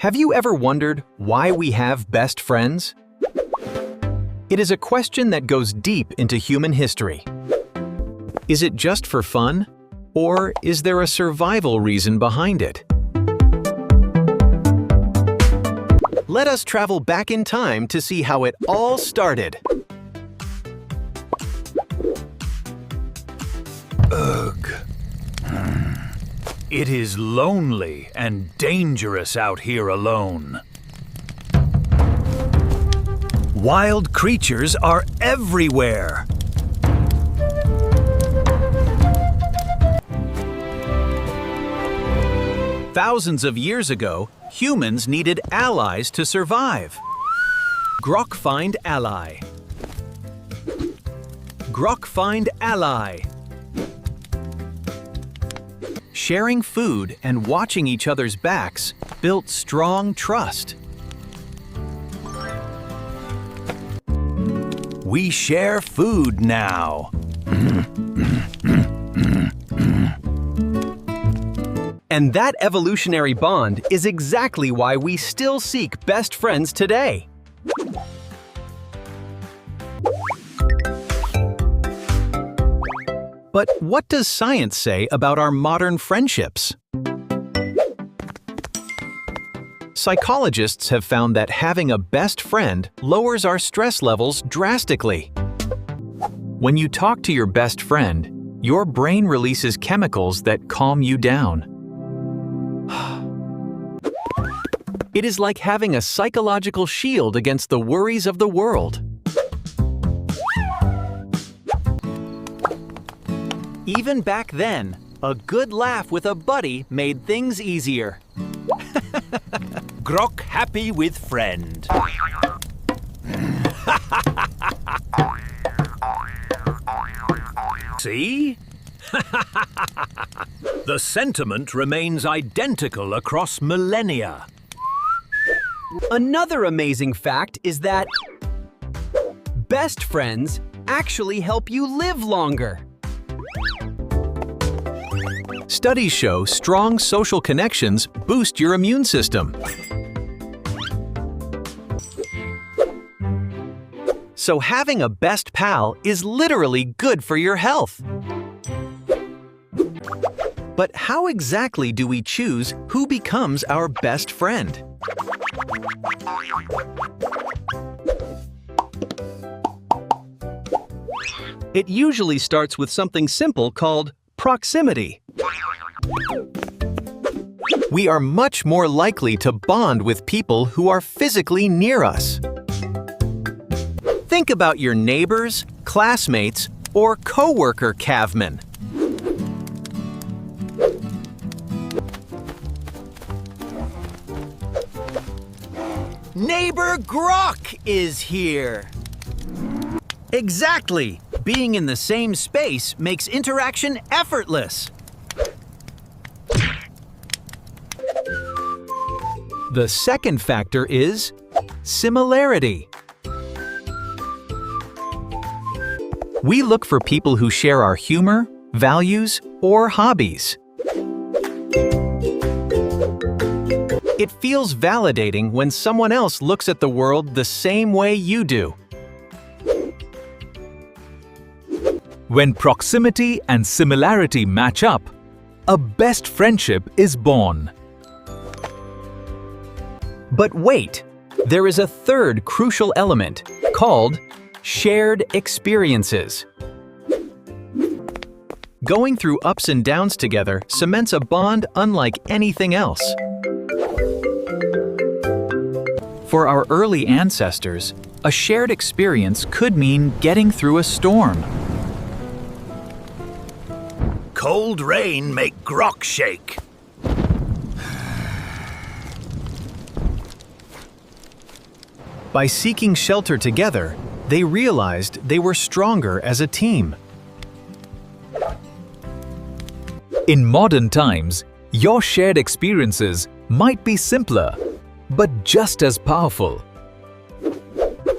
Have you ever wondered why we have best friends? It is a question that goes deep into human history. Is it just for fun, or is there a survival reason behind it? Let us travel back in time to see how it all started. Ugh. It is lonely and dangerous out here alone. Wild creatures are everywhere. Thousands of years ago, humans needed allies to survive. Grok find ally. Grok find ally. Sharing food and watching each other's backs built strong trust. We share food now. And that evolutionary bond is exactly why we still seek best friends today. But what does science say about our modern friendships? Psychologists have found that having a best friend lowers our stress levels drastically. When you talk to your best friend, your brain releases chemicals that calm you down. It is like having a psychological shield against the worries of the world. Even back then, a good laugh with a buddy made things easier. Grok happy with friend. See? The sentiment remains identical across millennia. Another amazing fact is that best friends actually help you live longer. Studies show strong social connections boost your immune system. So having a best pal is literally good for your health. But how exactly do we choose who becomes our best friend? It usually starts with something simple called proximity. We are much more likely to bond with people who are physically near us. Think about your neighbors, classmates, or coworker cavemen. Neighbor Grok is here! Exactly! Being in the same space makes interaction effortless. The second factor is similarity. We look for people who share our humor, values, or hobbies. It feels validating when someone else looks at the world the same way you do. When proximity and similarity match up, a best friendship is born. But wait, there is a third crucial element called shared experiences. Going through ups and downs together cements a bond unlike anything else. For our early ancestors, a shared experience could mean getting through a storm. Cold rain make Grok shake. By seeking shelter together, they realized they were stronger as a team. In modern times, your shared experiences might be simpler, but just as powerful.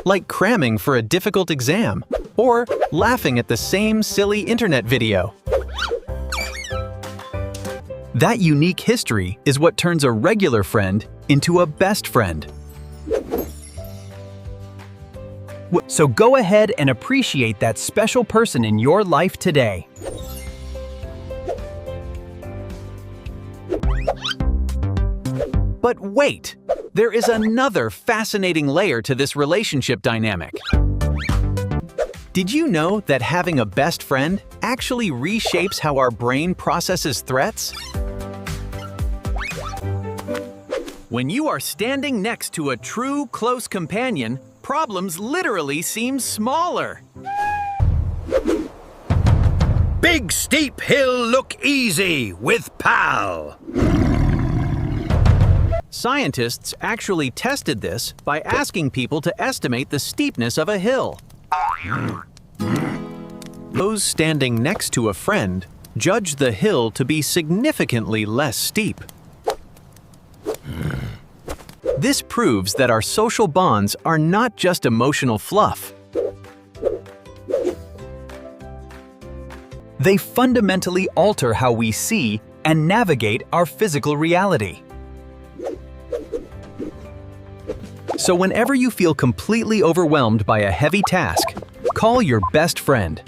Like cramming for a difficult exam, or laughing at the same silly internet video. That unique history is what turns a regular friend into a best friend. So go ahead and appreciate that special person in your life today. But wait, there is another fascinating layer to this relationship dynamic. Did you know that having a best friend actually reshapes how our brain processes threats? When you are standing next to a true close companion, problems literally seem smaller. Big steep hill look easy with pal. Scientists actually tested this by asking people to estimate the steepness of a hill. Those standing next to a friend judged the hill to be significantly less steep. This proves that our social bonds are not just emotional fluff. They fundamentally alter how we see and navigate our physical reality. So whenever you feel completely overwhelmed by a heavy task, call your best friend.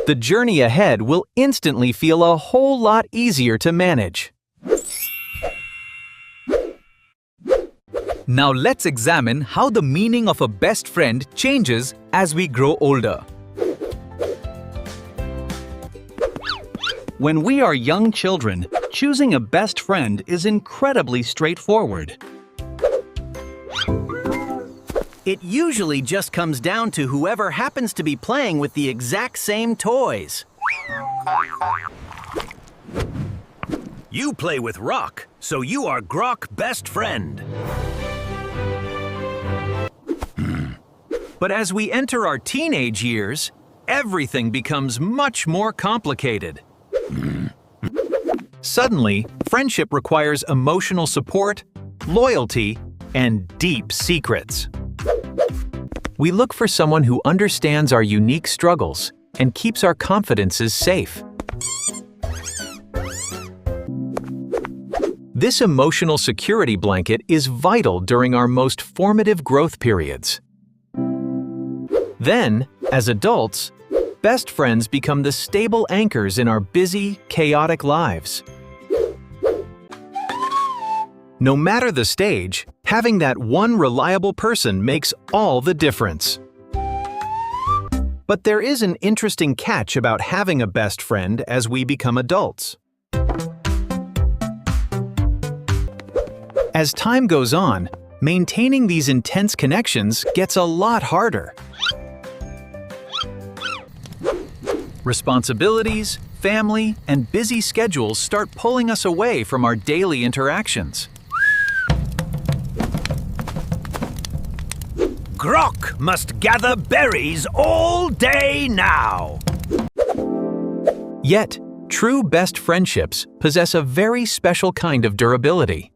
The journey ahead will instantly feel a whole lot easier to manage. Now let's examine how the meaning of a best friend changes as we grow older. When we are young children, choosing a best friend is incredibly straightforward. It usually just comes down to whoever happens to be playing with the exact same toys. You play with rock, so you are Grok best friend. But as we enter our teenage years, everything becomes much more complicated. Suddenly, friendship requires emotional support, loyalty, and deep secrets. We look for someone who understands our unique struggles and keeps our confidences safe. This emotional security blanket is vital during our most formative growth periods. Then, as adults, best friends become the stable anchors in our busy, chaotic lives. No matter the stage, having that one reliable person makes all the difference. But there is an interesting catch about having a best friend as we become adults. As time goes on, maintaining these intense connections gets a lot harder. Responsibilities, family, and busy schedules start pulling us away from our daily interactions. Grok must gather berries all day now. Yet, true best friendships possess a very special kind of durability.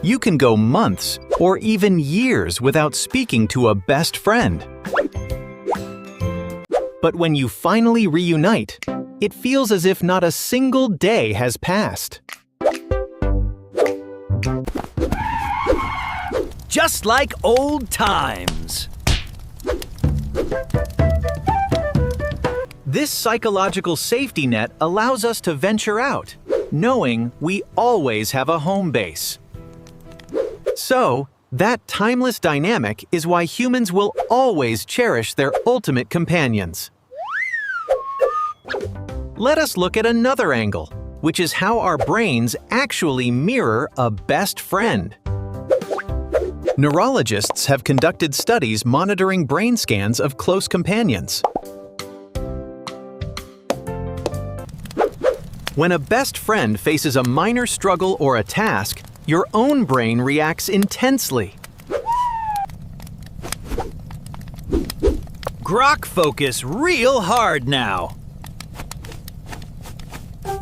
You can go months or even years without speaking to a best friend. But when you finally reunite, it feels as if not a single day has passed. Just like old times. This psychological safety net allows us to venture out, knowing we always have a home base. So, that timeless dynamic is why humans will always cherish their ultimate companions. Let us look at another angle, which is how our brains actually mirror a best friend. Neurologists have conducted studies monitoring brain scans of close companions. When a best friend faces a minor struggle or a task, your own brain reacts intensely. Grok focus real hard now.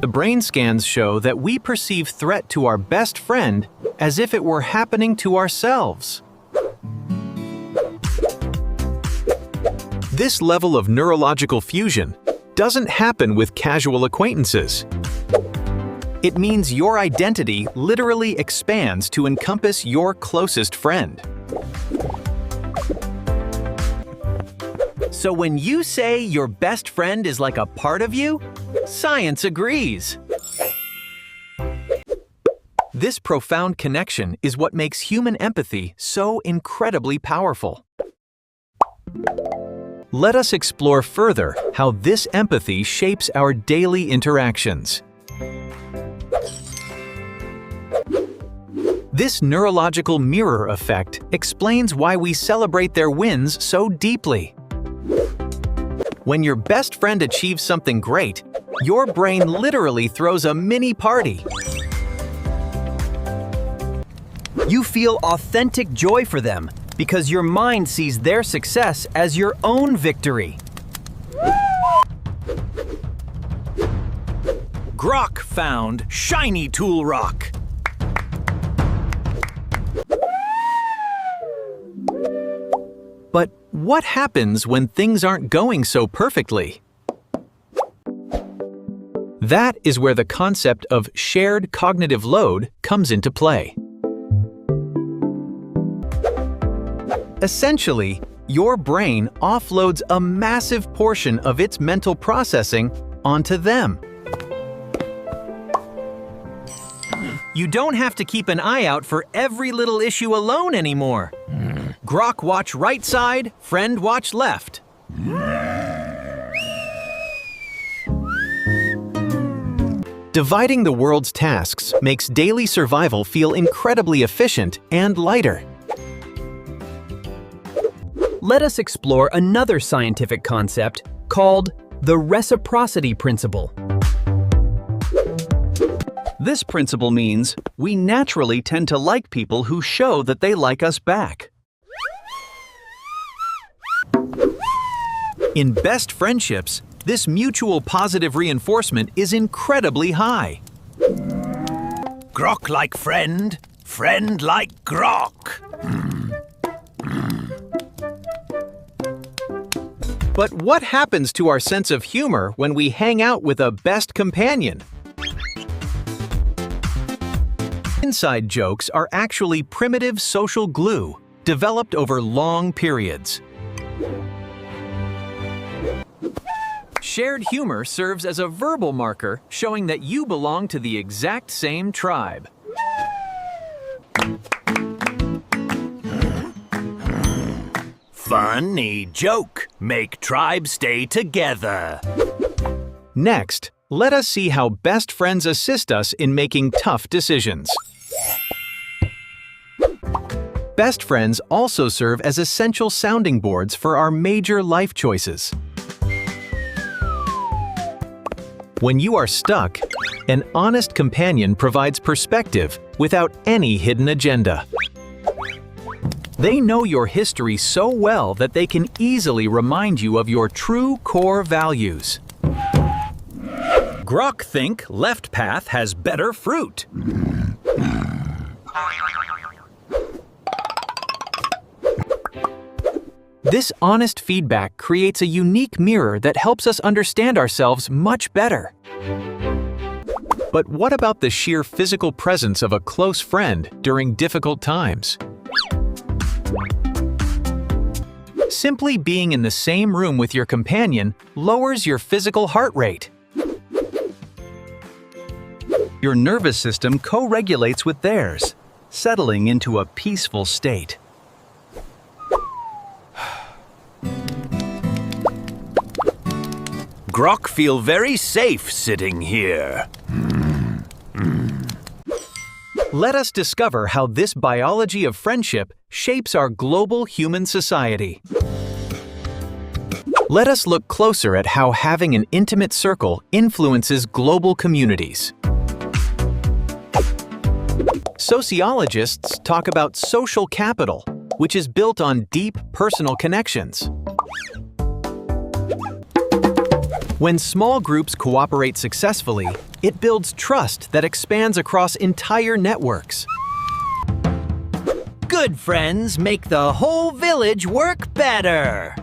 The brain scans show that we perceive threat to our best friend as if it were happening to ourselves. This level of neurological fusion doesn't happen with casual acquaintances. It means your identity literally expands to encompass your closest friend. So when you say your best friend is like a part of you, science agrees. This profound connection is what makes human empathy so incredibly powerful. Let us explore further how this empathy shapes our daily interactions. This neurological mirror effect explains why we celebrate their wins so deeply. When your best friend achieves something great, your brain literally throws a mini party. You feel authentic joy for them because your mind sees their success as your own victory. Grok found shiny tool rock. But what happens when things aren't going so perfectly? That is where the concept of shared cognitive load comes into play. Essentially, your brain offloads a massive portion of its mental processing onto them. You don't have to keep an eye out for every little issue alone anymore. Grok watch right side, friend watch left. Dividing the world's tasks makes daily survival feel incredibly efficient and lighter. Let us explore another scientific concept called the reciprocity principle. This principle means we naturally tend to like people who show that they like us back. In best friendships, this mutual positive reinforcement is incredibly high. Grok like friend, friend like grok. But what happens to our sense of humor when we hang out with a best companion? Inside jokes are actually primitive social glue, developed over long periods. Shared humor serves as a verbal marker showing that you belong to the exact same tribe. Funny joke. Make tribe stay together. Next, let us see how best friends assist us in making tough decisions. Best friends also serve as essential sounding boards for our major life choices. When you are stuck, an honest companion provides perspective without any hidden agenda. They know your history so well that they can easily remind you of your true core values. Grok think left path has better fruit. This honest feedback creates a unique mirror that helps us understand ourselves much better. But what about the sheer physical presence of a close friend during difficult times? Simply being in the same room with your companion lowers your physical heart rate. Your nervous system co-regulates with theirs, settling into a peaceful state. Grok feel very safe sitting here. Let us discover how this biology of friendship shapes our global human society. Let us look closer at how having an intimate circle influences global communities. Sociologists talk about social capital, which is built on deep personal connections. When small groups cooperate successfully, it builds trust that expands across entire networks. Good friends make the whole village work better.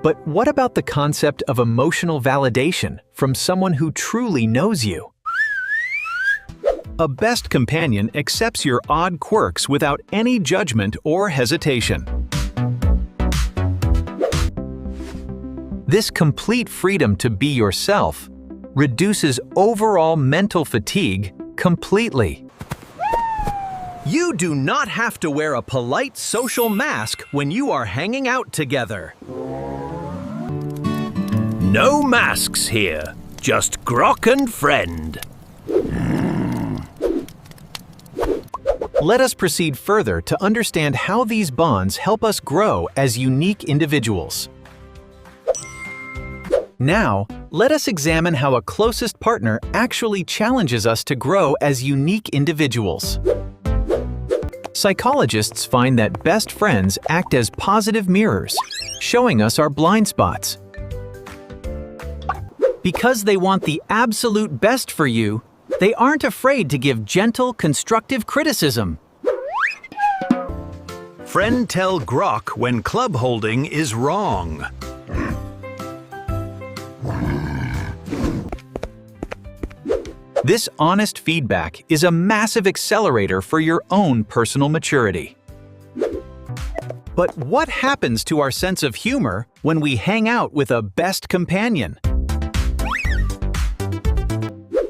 But what about the concept of emotional validation from someone who truly knows you? A best companion accepts your odd quirks without any judgment or hesitation. This complete freedom to be yourself reduces overall mental fatigue completely. You do not have to wear a polite social mask when you are hanging out together. No masks here, just Grok and friend. Let us proceed further to understand how these bonds help us grow as unique individuals. Now, let us examine how a closest partner actually challenges us to grow as unique individuals. Psychologists find that best friends act as positive mirrors, showing us our blind spots. Because they want the absolute best for you, they aren't afraid to give gentle, constructive criticism. Friend tell Grok when club holding is wrong. This honest feedback is a massive accelerator for your own personal maturity. But what happens to our sense of humor when we hang out with a best companion?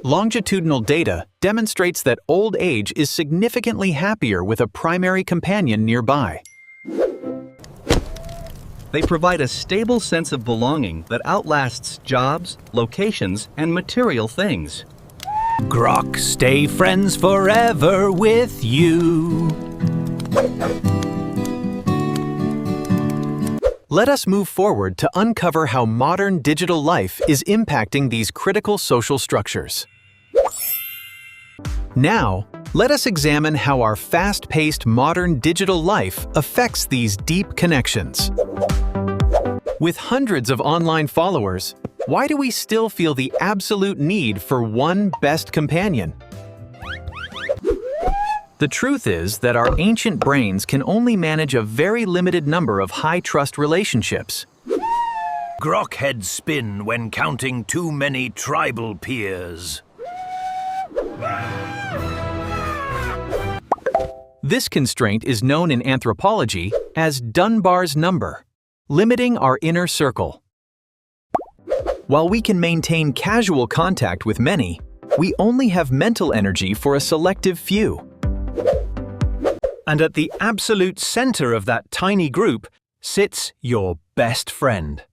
Longitudinal data demonstrates that old age is significantly happier with a primary companion nearby. They provide a stable sense of belonging that outlasts jobs, locations, and material things. Grok stay friends forever with you. Let us move forward to uncover how modern digital life is impacting these critical social structures. Now, let us examine how our fast-paced modern digital life affects these deep connections. With hundreds of online followers, why do we still feel the absolute need for one best companion? The truth is that our ancient brains can only manage a very limited number of high-trust relationships. Grok heads spin when counting too many tribal peers. This constraint is known in anthropology as Dunbar's number, limiting our inner circle. While we can maintain casual contact with many, we only have mental energy for a selective few. And at the absolute center of that tiny group sits your best friend.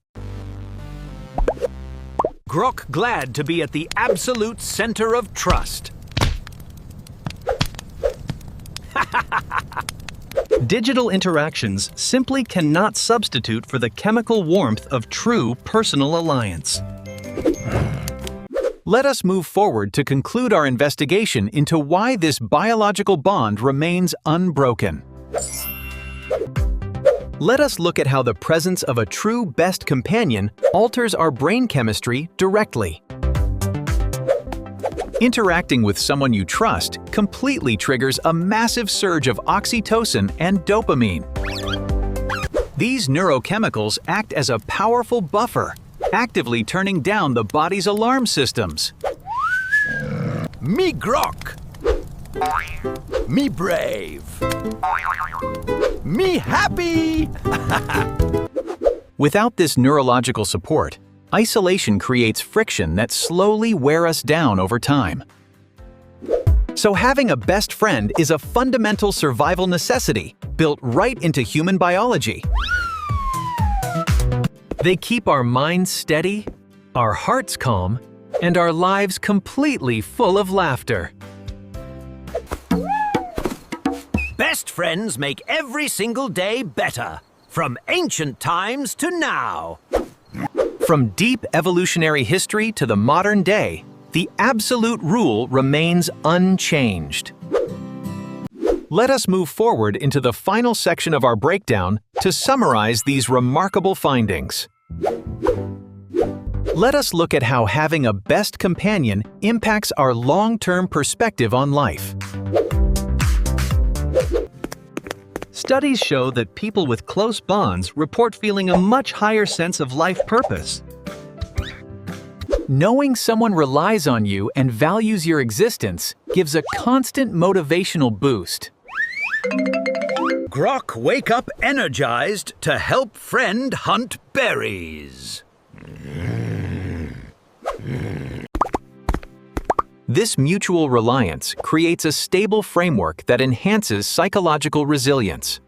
Grok glad to be at the absolute center of trust. Digital interactions simply cannot substitute for the chemical warmth of true personal alliance. Let us move forward to conclude our investigation into why this biological bond remains unbroken. Let us look at how the presence of a true best companion alters our brain chemistry directly. Interacting with someone you trust completely triggers a massive surge of oxytocin and dopamine. These neurochemicals act as a powerful buffer, actively turning down the body's alarm systems. Me Grok. Me brave. Me happy. Without this neurological support, isolation creates friction that slowly wear us down over time. So having a best friend is a fundamental survival necessity built right into human biology. They keep our minds steady, our hearts calm, and our lives completely full of laughter. Best friends make every single day better, from ancient times to now. From deep evolutionary history to the modern day, the absolute rule remains unchanged. Let us move forward into the final section of our breakdown to summarize these remarkable findings. Let us look at how having a best companion impacts our long-term perspective on life. Studies show that people with close bonds report feeling a much higher sense of life purpose. Knowing someone relies on you and values your existence gives a constant motivational boost. Grok wake up energized to help friend hunt berries. This mutual reliance creates a stable framework that enhances psychological resilience.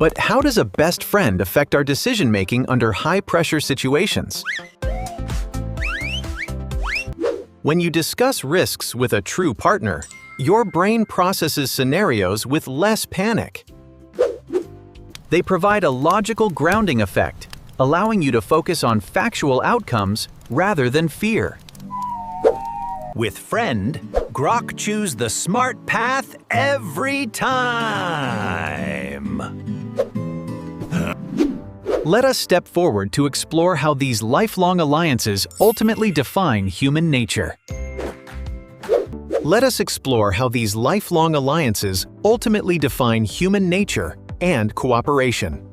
But how does a best friend affect our decision-making under high-pressure situations? When you discuss risks with a true partner, your brain processes scenarios with less panic. They provide a logical grounding effect, allowing you to focus on factual outcomes rather than fear. With friend, Grok choose the smart path every time. Let us step forward to explore how these lifelong alliances ultimately define human nature. Let us explore how these lifelong alliances ultimately define human nature and cooperation.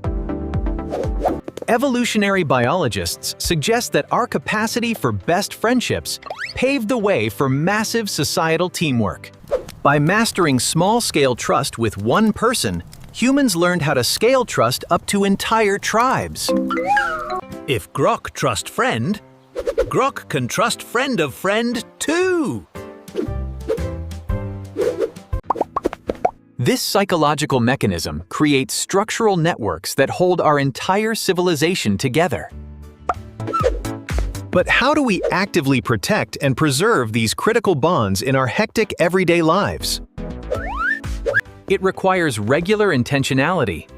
Evolutionary biologists suggest that our capacity for best friendships paved the way for massive societal teamwork. By mastering small-scale trust with one person, humans learned how to scale trust up to entire tribes. If Grok trust friend, Grok can trust friend of friend too. This psychological mechanism creates structural networks that hold our entire civilization together. But how do we actively protect and preserve these critical bonds in our hectic everyday lives? It requires regular intentionality,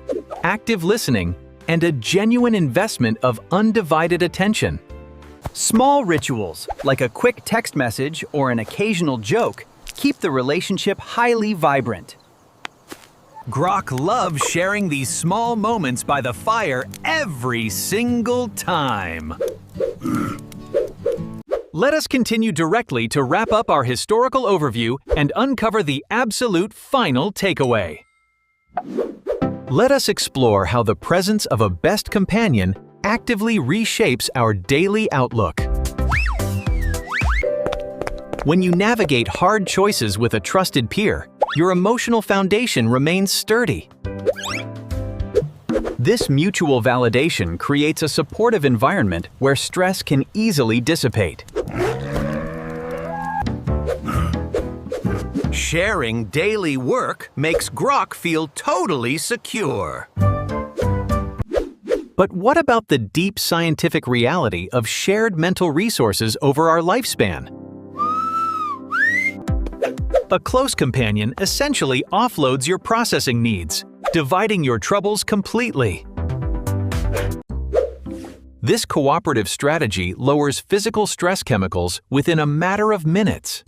active listening, and a genuine investment of undivided attention. Small rituals, like a quick text message or an occasional joke, keep the relationship highly vibrant. Grok loves sharing these small moments by the fire every single time. Let us continue directly to wrap up our historical overview and uncover the absolute final takeaway. Let us explore how the presence of a best companion actively reshapes our daily outlook. When you navigate hard choices with a trusted peer, your emotional foundation remains sturdy. This mutual validation creates a supportive environment where stress can easily dissipate. Sharing daily work makes Grok feel totally secure. But what about the deep scientific reality of shared mental resources over our lifespan? A close companion essentially offloads your processing needs, dividing your troubles completely. This cooperative strategy lowers physical stress chemicals within a matter of minutes.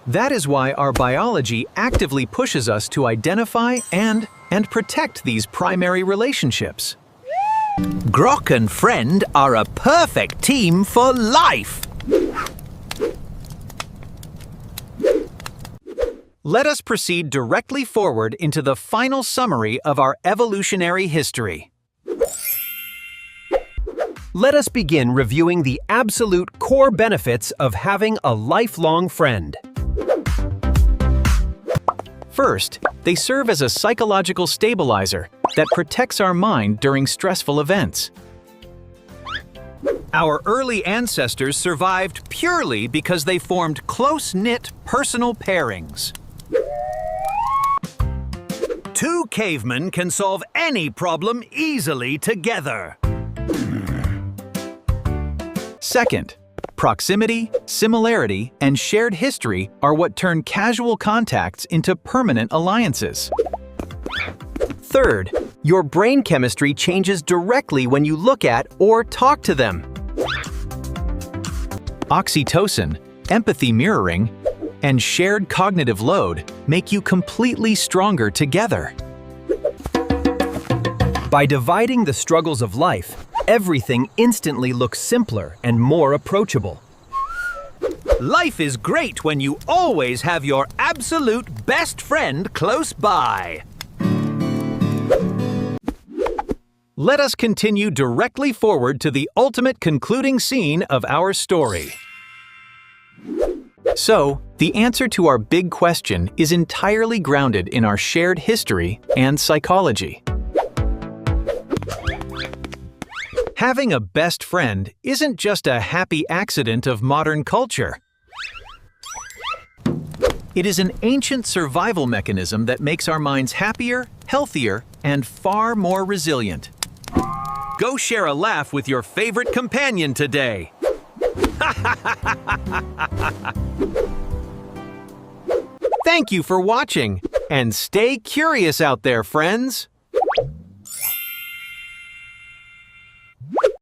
That is why our biology actively pushes us to identify and protect these primary relationships. Grok and friend are a perfect team for life. Let us proceed directly forward into the final summary of our evolutionary history. Let us begin reviewing the absolute core benefits of having a lifelong friend. First, they serve as a psychological stabilizer that protects our mind during stressful events. Our early ancestors survived purely because they formed close-knit personal pairings. Two cavemen can solve any problem easily together. Second, proximity, similarity, and shared history are what turn casual contacts into permanent alliances. Third, your brain chemistry changes directly when you look at or talk to them. Oxytocin, empathy mirroring, and shared cognitive load make you completely stronger together. By dividing the struggles of life, everything instantly looks simpler and more approachable. Life is great when you always have your absolute best friend close by. Let us continue directly forward to the ultimate concluding scene of our story. So, the answer to our big question is entirely grounded in our shared history and psychology. Having a best friend isn't just a happy accident of modern culture. It is an ancient survival mechanism that makes our minds happier, healthier, and far more resilient. Go share a laugh with your favorite companion today. Thank you for watching, and stay curious out there, friends.